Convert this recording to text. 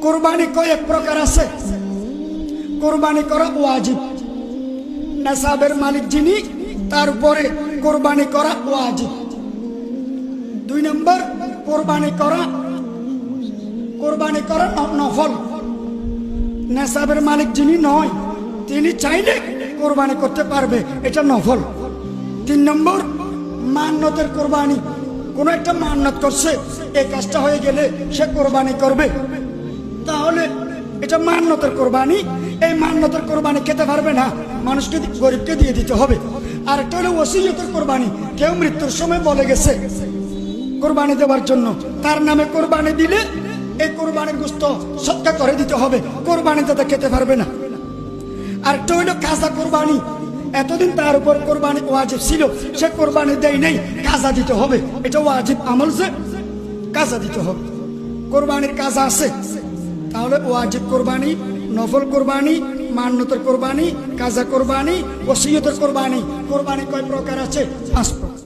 কুরবানি কয়েক প্রকার আছে। কুরবানি করা ওয়াজিব, নেসাবের মালিক যিনি তার উপরে কুরবানি করা ওয়াজিব। 2 নম্বর কুরবানি করা নফল, নেসাবের মালিক যিনি নয় তিনি চাইলে কুরবানি করতে পারবে, এটা নফল। 3 নম্বর মান্নতের কুরবানি, কোন একটা মান্নত করছে এই কাজটা হয়ে গেলে সে কুরবানি করবে, তাহলে এটা মান্নতের কুরবানি। এই মান্নতের কুরবানি খেতে পারবে না, মানুষকে গরিবকে দিয়ে দিতে হবে। আর একটা হলো ওসিয়তের কুরবানি, কেউ মৃত্যুর সময় বলে গেছে কুরবানি দেওয়ার জন্য, তার নামে কুরবানি দিলে এই কুরবানির গোশত সদকা করে দিতে হবে, কুরবানি তাতে খেতে পারবে না। আর একটা হলো কাজা কুরবানি, এতদিন তার উপর কুরবানি ওয়াজিব ছিল, সে কুরবানি দেয় নেই, কাজা দিতে হবে, এটা ওয়াজিব আমল, যে কাজা দিতে হবে। কুরবানির কাজা আছে, তাহলে ওয়াজিব কুরবানি, নফল কুরবানি, মান্নতের কুরবানি, কাজা কুরবানি, ওসিয়তের কুরবানি। কুরবানি কয় প্রকার আছে? 5 প্রকার।